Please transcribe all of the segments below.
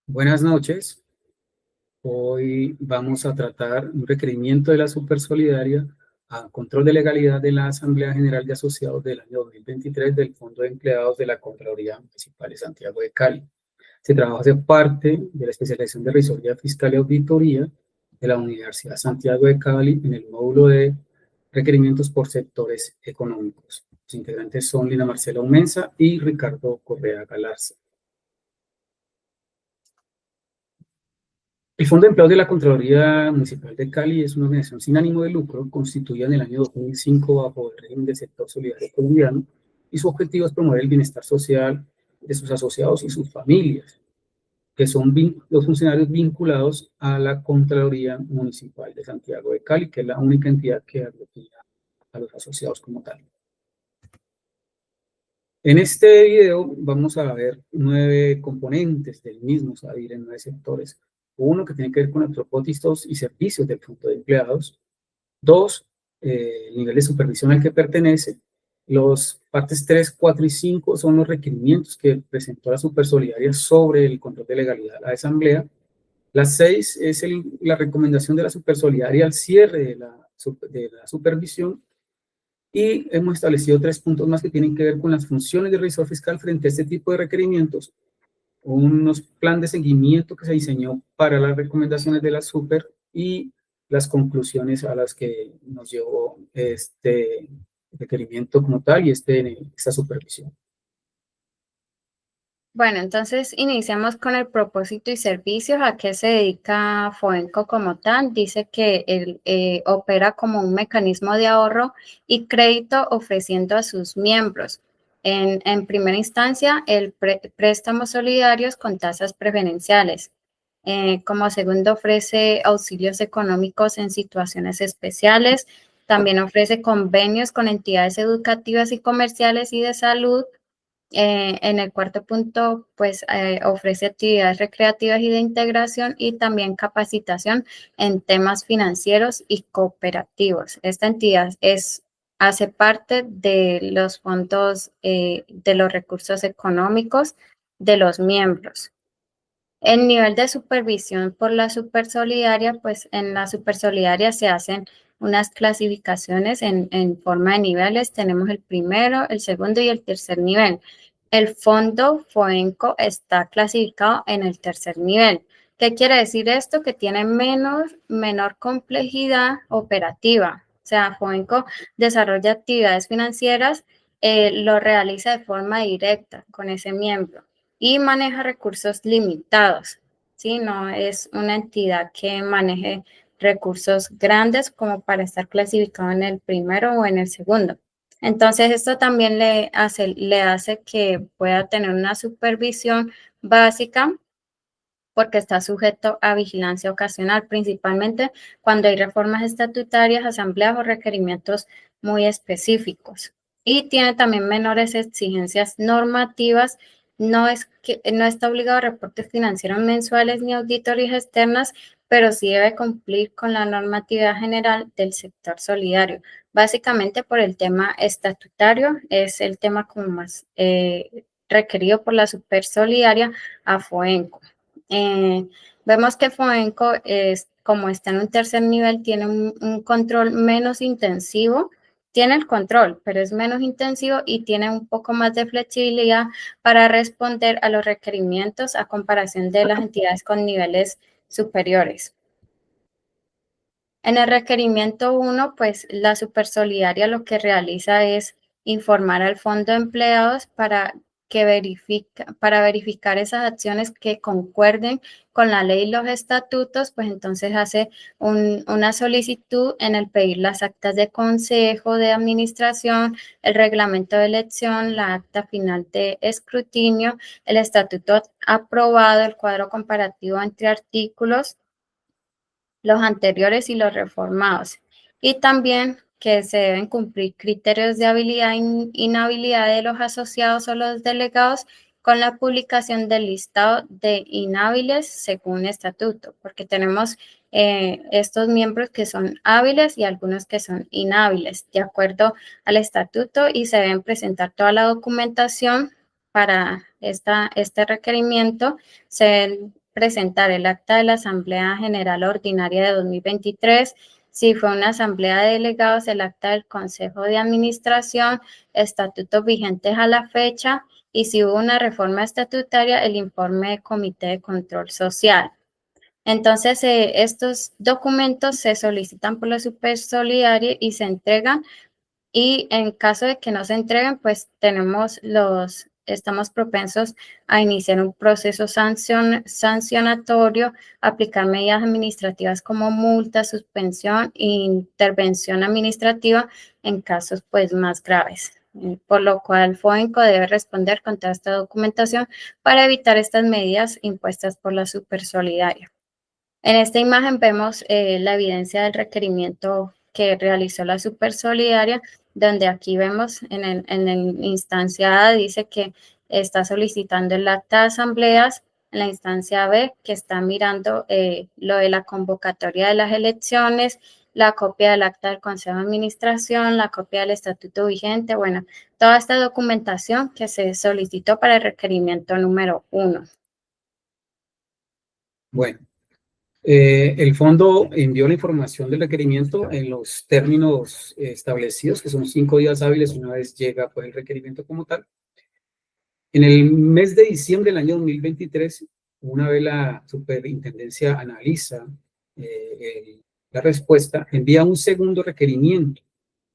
Buenas noches. Hoy vamos a tratar un requerimiento de la Supersolidaria a control de legalidad de la Asamblea General de Asociados del año 2023 del Fondo de Empleados de la Contraloría Municipal de Santiago de Cali. Este trabajo hace parte de la especialización de Revisoría Fiscal y Auditoría de la Universidad Santiago de Cali en el módulo de requerimientos por sectores económicos. Los integrantes son Lina Marcela Umensa y Ricardo Correa Galarza. El Fondo de Empleados de la Contraloría Municipal de Cali es una organización sin ánimo de lucro constituida en el año 2005 bajo el régimen del sector solidario colombiano y su objetivo es promover el bienestar social de sus asociados y sus familias, que son los funcionarios vinculados a la Contraloría Municipal de Santiago de Cali, que es la única entidad que aglutina a los asociados como tal. En este video vamos a ver 9 componentes del mismo, o sea, dividir en 9 sectores. Uno, que tiene que ver con los propósitos y servicios del Fondo de Empleados. Dos, el nivel de supervisión al que pertenece. Los partes 3, 4 y 5 son los requerimientos que presentó la Supersolidaria sobre el control de legalidad de la Asamblea. La 6 es la recomendación de la Supersolidaria al cierre de la supervisión. Y hemos establecido 3 puntos más que tienen que ver con las funciones del revisor fiscal frente a este tipo de requerimientos, unos plan de seguimiento que se diseñó para las recomendaciones de la super y las conclusiones a las que nos llevó este requerimiento como tal y esta supervisión. Bueno, entonces iniciamos con el propósito y servicios. ¿A qué se dedica Foenco como tal? Dice que él opera como un mecanismo de ahorro y crédito ofreciendo a sus miembros. En primera instancia, préstamos solidarios con tasas preferenciales. Como segundo, ofrece auxilios económicos en situaciones especiales. También ofrece convenios con entidades educativas y comerciales y de salud. En el cuarto punto, pues ofrece actividades recreativas y de integración y también capacitación en temas financieros y cooperativos. Esta entidad hace parte de los fondos de los recursos económicos de los miembros. El nivel de supervisión por la Supersolidaria, pues en la Supersolidaria se hacen unas clasificaciones en forma de niveles. Tenemos el primero, el segundo y el tercer nivel. El fondo Foenco está clasificado en el tercer nivel. ¿Qué quiere decir esto? Que tiene menor complejidad operativa. O sea, Foenco desarrolla actividades financieras, lo realiza de forma directa con ese miembro y maneja recursos limitados, ¿sí? No es una entidad que maneje recursos grandes como para estar clasificado en el primero o en el segundo. Entonces, esto también le hace que pueda tener una supervisión básica porque está sujeto a vigilancia ocasional, principalmente cuando hay reformas estatutarias, asambleas o requerimientos muy específicos. Y tiene también menores exigencias normativas. No está obligado a reportes financieros mensuales ni auditorías externas, pero sí debe cumplir con la normatividad general del sector solidario. Básicamente por el tema estatutario, es el tema como más requerido por la Supersolidaria a Foenco. Vemos que Foenco, como está en un tercer nivel, tiene un control menos intensivo. Tiene el control, pero es menos intensivo y tiene un poco más de flexibilidad para responder a los requerimientos a comparación de las entidades con niveles superiores. En el requerimiento 1, pues la Supersolidaria lo que realiza es informar al Fondo de Empleados para verificar esas acciones que concuerden con la ley y los estatutos, pues entonces hace una solicitud en el pedir las actas de consejo de administración, el reglamento de elección, la acta final de escrutinio, el estatuto aprobado, el cuadro comparativo entre artículos, los anteriores y los reformados, y también que se deben cumplir criterios de habilidad e inhabilidad de los asociados o los delegados con la publicación del listado de inhábiles según estatuto, porque tenemos estos miembros que son hábiles y algunos que son inhábiles, de acuerdo al estatuto, y se deben presentar toda la documentación para este requerimiento. Se presentar el acta de la Asamblea General Ordinaria de 2023, si fue una asamblea de delegados, el acta del Consejo de Administración, estatutos vigentes a la fecha, y si hubo una reforma estatutaria, el informe de Comité de Control Social. Entonces, estos documentos se solicitan por la Supersolidaria y se entregan, y en caso de que no se entreguen, pues estamos propensos a iniciar un proceso sancionatorio, aplicar medidas administrativas como multa, suspensión e intervención administrativa en casos pues más graves. Por lo cual FOENCO debe responder con toda esta documentación para evitar estas medidas impuestas por la Supersolidaria. En esta imagen vemos la evidencia del requerimiento que realizó la Supersolidaria, donde aquí vemos en la instancia A dice que está solicitando el acta de asambleas, en la instancia B que está mirando lo de la convocatoria de las elecciones, la copia del acta del Consejo de Administración, la copia del estatuto vigente, bueno, toda esta documentación que se solicitó para el requerimiento número 1. Bueno. El fondo envió la información del requerimiento en los términos establecidos, que son 5 días hábiles una vez llega pues, el requerimiento como tal. En el mes de diciembre del año 2023, una vez la superintendencia analiza la respuesta, envía un segundo requerimiento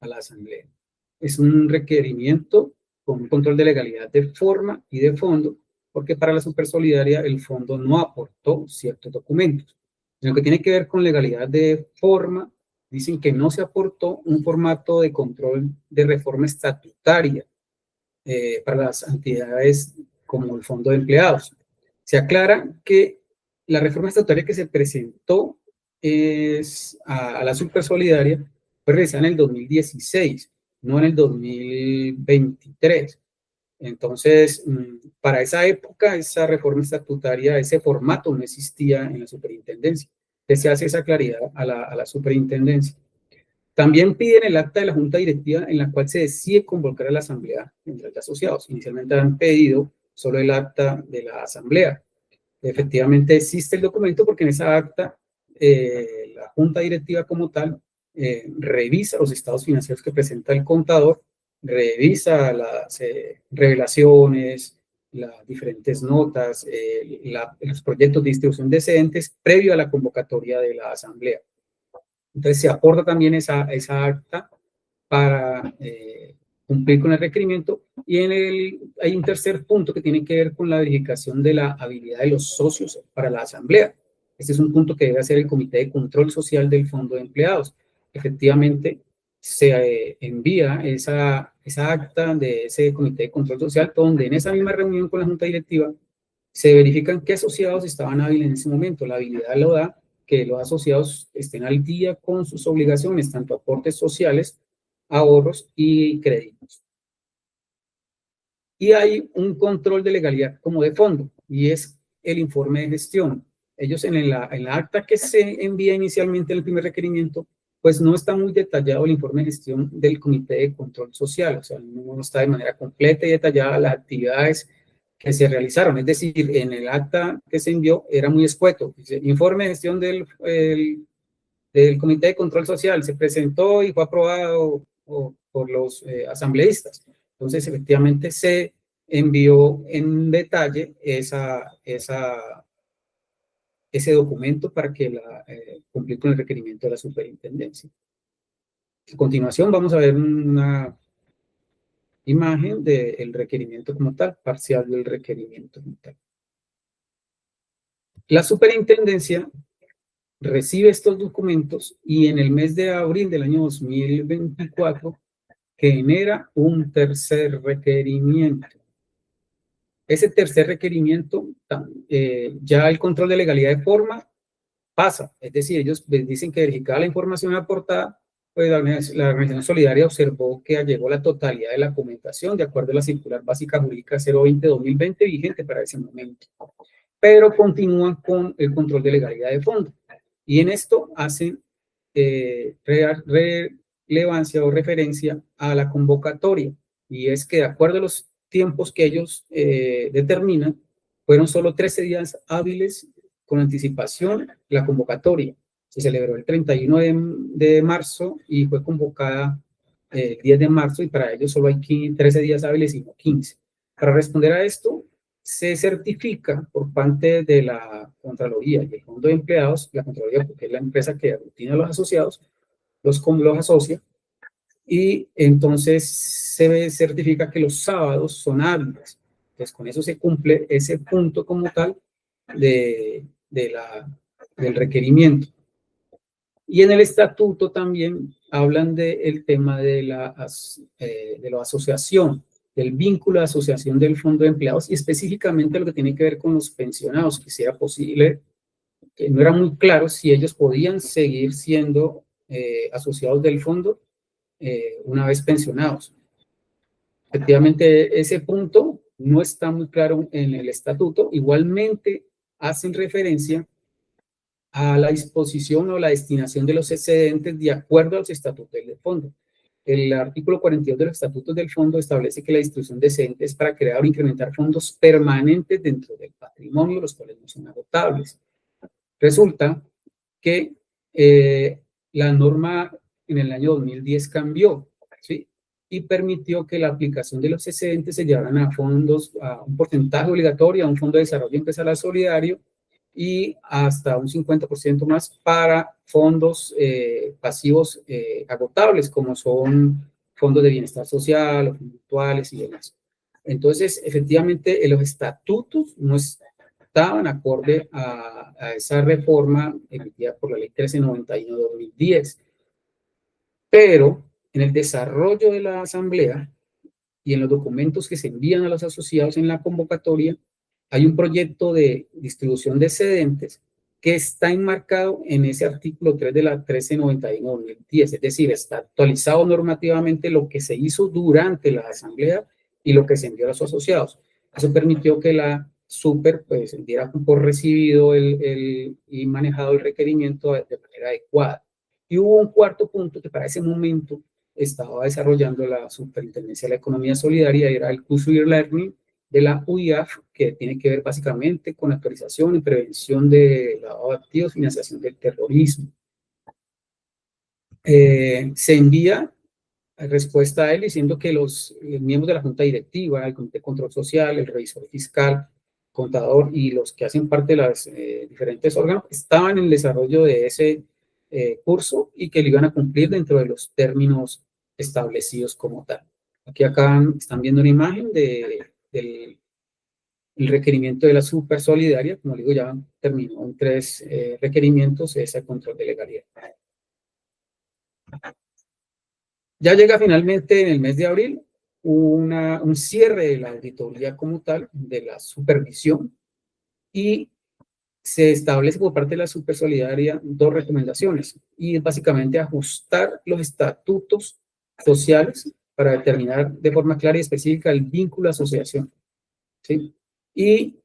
a la asamblea. Es un requerimiento con un control de legalidad de forma y de fondo, porque para la Supersolidaria el fondo no aportó ciertos documentos. En lo que tiene que ver con legalidad de forma, dicen que no se aportó un formato de control de reforma estatutaria para las entidades como el Fondo de Empleados. Se aclara que la reforma estatutaria que se presentó a la Supersolidaria fue realizada en el 2016, no en el 2023. Entonces, para esa época, esa reforma estatutaria, ese formato no existía en la superintendencia. Entonces, se hace esa claridad a la superintendencia. También piden el acta de la junta directiva en la cual se decide convocar a la asamblea general de asociados. Inicialmente han pedido solo el acta de la asamblea. Efectivamente existe el documento porque en esa acta la junta directiva como tal revisa los estados financieros que presenta el contador, revisa las revelaciones, las diferentes notas, los proyectos de distribución de excedentes previo a la convocatoria de la asamblea. Entonces se aporta también esa acta para cumplir con el requerimiento. Y hay un tercer punto que tiene que ver con la verificación de la habilidad de los socios para la asamblea. Este es un punto que debe hacer el Comité de Control Social del Fondo de Empleados. Efectivamente, se envía esa acta de ese Comité de Control Social, donde en esa misma reunión con la Junta Directiva se verifican qué asociados estaban hábiles en ese momento. La habilidad lo da que los asociados estén al día con sus obligaciones, tanto aportes sociales, ahorros y créditos. Y hay un control de legalidad como de fondo, y es el informe de gestión. Ellos en la acta que se envía inicialmente en el primer requerimiento, pues no está muy detallado el informe de gestión del Comité de Control Social, o sea, no está de manera completa y detallada las actividades que se realizaron. Es decir, en el acta que se envió era muy escueto. Dice, informe de gestión del Comité de Control Social se presentó y fue aprobado por los asambleístas. Entonces, efectivamente, se envió en detalle ese documento para que cumplir con el requerimiento de la superintendencia. A continuación, vamos a ver una imagen del requerimiento como tal, parcial del requerimiento como tal. La superintendencia recibe estos documentos y en el mes de abril del año 2024 genera un tercer requerimiento. Ese tercer requerimiento, ya el control de legalidad de forma pasa, es decir, ellos dicen que verificada la información aportada, pues la Organización Solidaria observó que llegó la totalidad de la documentación de acuerdo a la circular básica jurídica 020-2020 vigente para ese momento, pero continúan con el control de legalidad de fondo. Y en esto hacen relevancia o referencia a la convocatoria, y es que de acuerdo a los tiempos que ellos determinan, fueron solo 13 días hábiles con anticipación la convocatoria. Se celebró el 31 de marzo y fue convocada el 10 de marzo y para ello solo hay 13 días hábiles y no 15. Para responder a esto, se certifica por parte de la Contraloría y el Fondo de Empleados, la Contraloría porque es la empresa que aglutina a los asociados, los asocia, y entonces se certifica que los sábados son hábiles. Entonces con eso se cumple ese punto como tal del requerimiento. Y en el estatuto también hablan del tema de la asociación, del vínculo de asociación del Fondo de Empleados y específicamente lo que tiene que ver con los pensionados, que sea posible, que no era muy claro si ellos podían seguir siendo asociados del fondo una vez pensionados. Efectivamente, ese punto no está muy claro en el estatuto. Igualmente, hacen referencia a la disposición o la destinación de los excedentes de acuerdo a los estatutos del fondo. El artículo 42 de los estatutos del fondo establece que la distribución de excedentes es para crear o incrementar fondos permanentes dentro del patrimonio, los cuales no son agotables. Resulta que la norma en el año 2010 cambió, ¿sí? Y permitió que la aplicación de los excedentes se llevaran a fondos, a un porcentaje obligatorio, a un fondo de desarrollo empresarial solidario y hasta un 50% más para fondos pasivos agotables, como son fondos de bienestar social, o mutuales y demás. Entonces, efectivamente, los estatutos no estaban acorde a esa reforma emitida por la Ley 1391 de 2010. Pero en el desarrollo de la Asamblea y en los documentos que se envían a los asociados en la convocatoria, hay un proyecto de distribución de excedentes que está enmarcado en ese artículo 3 de la 1391 de 2010, es decir, está actualizado normativamente lo que se hizo durante la Asamblea y lo que se envió a los asociados. Eso permitió que la Super pues diera por recibido y manejado el requerimiento de manera adecuada. Y hubo un cuarto punto que para ese momento estaba desarrollando la Superintendencia de la Economía Solidaria, era el curso e-learning de la UIAF, que tiene que ver básicamente con actualización y prevención de lavado de activos, financiación del terrorismo. Se envía respuesta a él diciendo que los miembros de la Junta Directiva, el Comité de Control Social, el revisor fiscal, contador y los que hacen parte de los diferentes órganos estaban en el desarrollo de ese curso y que lo iban a cumplir dentro de los términos establecidos como tal. Acá están viendo una imagen del requerimiento de la Super Solidaria, como digo, ya terminó en 3 requerimientos ese control de legalidad. Ya llega finalmente en el mes de abril un cierre de la auditoría como tal, de la supervisión, y se establece por parte de la Super Solidaria 2 recomendaciones, y es básicamente ajustar los estatutos sociales para determinar de forma clara y específica el vínculo de asociación, ¿sí? Y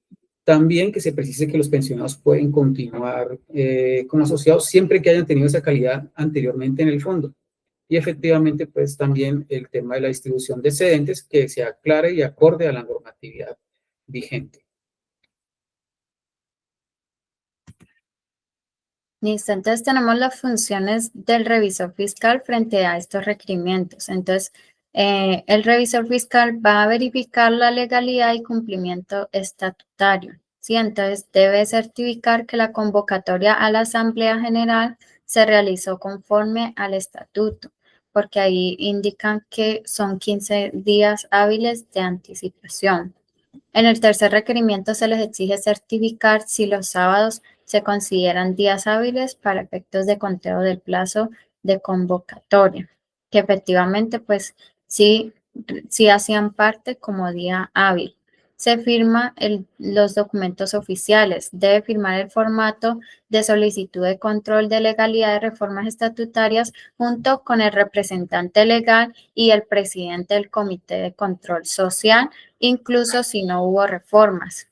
también que se precise que los pensionados pueden continuar como asociados siempre que hayan tenido esa calidad anteriormente en el fondo. Y efectivamente, pues también el tema de la distribución de excedentes que sea clara y acorde a la normatividad vigente. Listo, entonces tenemos las funciones del revisor fiscal frente a estos requerimientos. Entonces, el revisor fiscal va a verificar la legalidad y cumplimiento estatutario, ¿sí? Entonces, debe certificar que la convocatoria a la Asamblea General se realizó conforme al estatuto, porque ahí indican que son 15 días hábiles de anticipación. En el tercer requerimiento se les exige certificar si los sábados se consideran días hábiles para efectos de conteo del plazo de convocatoria, que efectivamente pues sí hacían parte como día hábil. Se firma los documentos oficiales, debe firmar el formato de solicitud de control de legalidad de reformas estatutarias junto con el representante legal y el presidente del Comité de Control Social, incluso si no hubo reformas.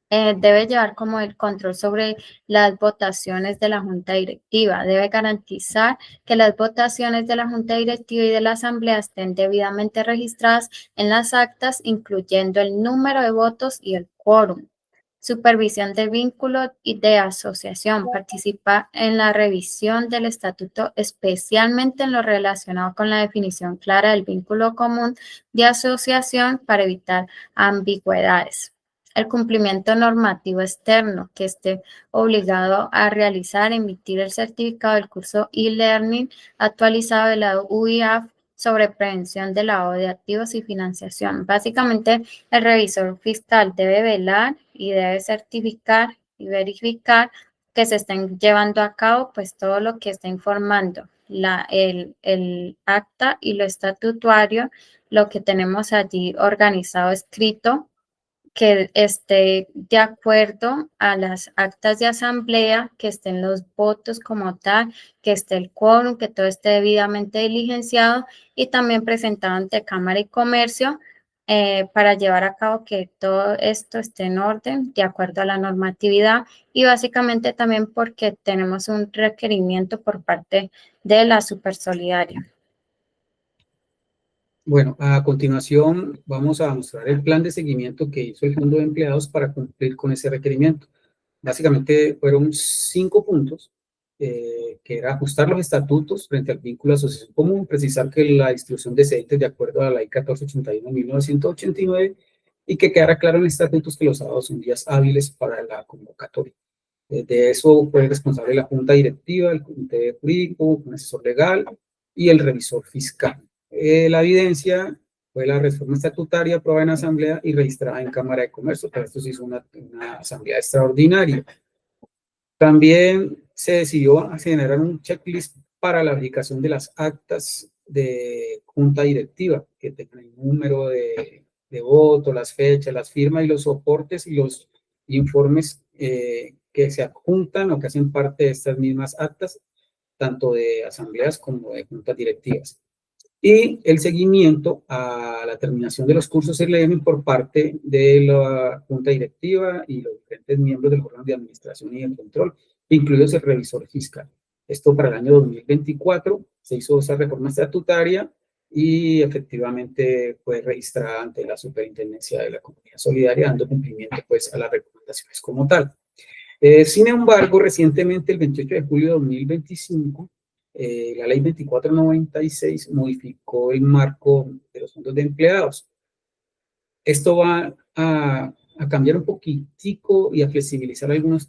Debe llevar como el control sobre las votaciones de la Junta Directiva. Debe garantizar que las votaciones de la Junta Directiva y de la Asamblea estén debidamente registradas en las actas, incluyendo el número de votos y el quórum. Supervisión de vínculo y de asociación. Participa en la revisión del estatuto, especialmente en lo relacionado con la definición clara del vínculo común de asociación para evitar ambigüedades. El cumplimiento normativo externo, que esté obligado a realizar, emitir el certificado del curso e-learning actualizado de la UIAF sobre prevención de lavado de activos y financiación. Básicamente, el revisor fiscal debe velar y debe certificar y verificar que se estén llevando a cabo pues todo lo que está informando el acta y lo estatutario, lo que tenemos allí organizado, escrito, que esté de acuerdo a las actas de asamblea, que estén los votos como tal, que esté el quórum, que todo esté debidamente diligenciado y también presentado ante Cámara y Comercio para llevar a cabo que todo esto esté en orden, de acuerdo a la normatividad y básicamente también porque tenemos un requerimiento por parte de la Supersolidaria. Bueno, a continuación vamos a mostrar el plan de seguimiento que hizo el Fondo de Empleados para cumplir con ese requerimiento. Básicamente fueron 5 puntos, que era ajustar los estatutos frente al vínculo de asociación común, precisar que la distribución de excedentes de acuerdo a la ley 1481 de 1989 y que quedara claro en estatutos que los sábados son días hábiles para la convocatoria. De eso fue responsable la Junta Directiva, el Comité Jurídico, un asesor legal y el revisor fiscal. La evidencia fue la reforma estatutaria aprobada en Asamblea y registrada en Cámara de Comercio. Para esto se hizo una asamblea extraordinaria. También se decidió generar un checklist para la verificación de las actas de junta directiva, que tengan el número de voto, las fechas, las firmas y los soportes y los informes que se adjuntan o que hacen parte de estas mismas actas, tanto de asambleas como de juntas directivas. Y el seguimiento a la terminación de los cursos e-learning por parte de la junta directiva y los diferentes miembros del órgano de administración y de control, incluidos el revisor fiscal. Esto para el año 2024 se hizo esa reforma estatutaria y efectivamente fue registrada ante la Superintendencia de la Economía Solidaria, dando cumplimiento pues a las recomendaciones como tal. Sin embargo, recientemente, el 28 de julio de 2025, la ley 2496 modificó el marco de los fondos de empleados. Esto va a cambiar un poquitico y a flexibilizar algunos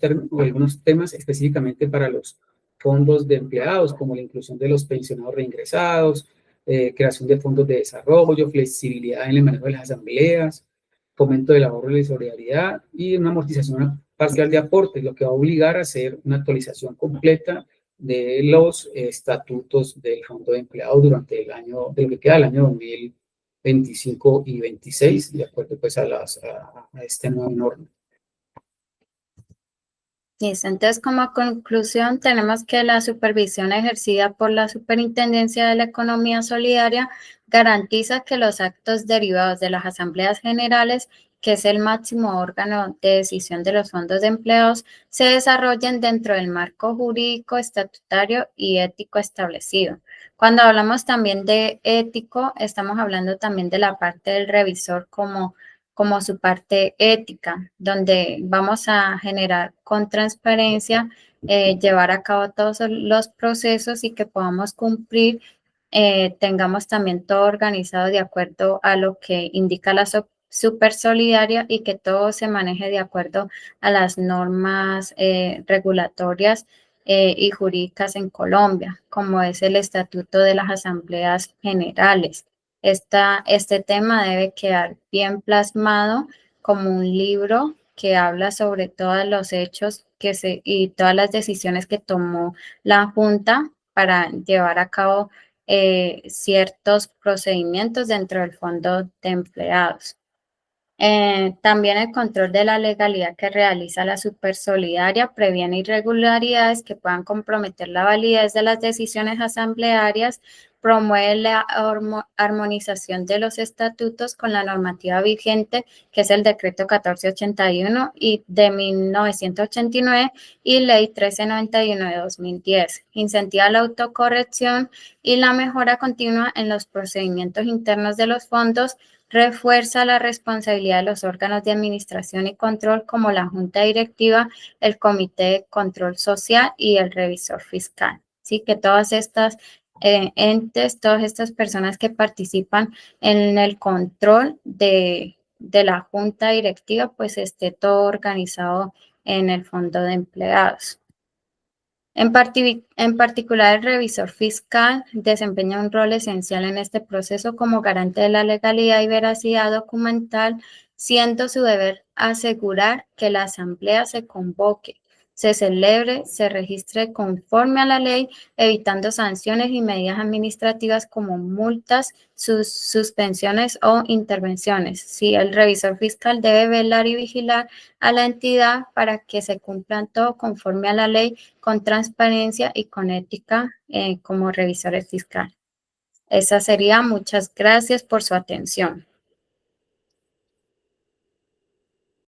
temas específicamente para los fondos de empleados, como la inclusión de los pensionados reingresados, creación de fondos de desarrollo, flexibilidad en el manejo de las asambleas, fomento del ahorro y la solidaridad y una amortización parcial de aportes, lo que va a obligar a hacer una actualización completa de los estatutos del Fondo de Empleados durante el año, de lo que queda del año 2025 y 26, de acuerdo pues a este nuevo norma. Listo, entonces como conclusión tenemos que la supervisión ejercida por la Superintendencia de la Economía Solidaria garantiza que los actos derivados de las asambleas generales, que es el máximo órgano de decisión de los fondos de empleados, se desarrollen dentro del marco jurídico, estatutario y ético establecido. Cuando hablamos también de ético, estamos hablando también de la parte del revisor como su parte ética, donde vamos a generar con transparencia, llevar a cabo todos los procesos y que podamos cumplir, tengamos también todo organizado de acuerdo a lo que indica la Supersolidaria y que todo se maneje de acuerdo a las normas regulatorias y jurídicas en Colombia, como es el Estatuto de las Asambleas Generales. Este tema debe quedar bien plasmado como un libro que habla sobre todos los hechos y todas las decisiones que tomó la Junta para llevar a cabo ciertos procedimientos dentro del Fondo de Empleados. También el control de la legalidad que realiza la Supersolidaria previene irregularidades que puedan comprometer la validez de las decisiones asamblearias promueve la armonización de los estatutos con la normativa vigente, que es el decreto 1481 de 1989 y ley 1391 de 2010. Incentiva la autocorrección y la mejora continua en los procedimientos internos de los fondos. Refuerza la responsabilidad de los órganos de administración y control como la Junta Directiva, el Comité de Control Social y el Revisor Fiscal. Sí, que todas estas entes, todas estas personas que participan en el control de la Junta Directiva, pues esté todo organizado en el Fondo de Empleados. En particular, el revisor fiscal desempeña un rol esencial en este proceso como garante de la legalidad y veracidad documental, siendo su deber asegurar que la asamblea se convoque, se celebre, se registre conforme a la ley, evitando sanciones y medidas administrativas como multas, suspensiones o intervenciones. Sí, el revisor fiscal debe velar y vigilar a la entidad para que se cumplan todo conforme a la ley, con transparencia y con ética como revisores fiscales. Esa sería. Muchas gracias por su atención.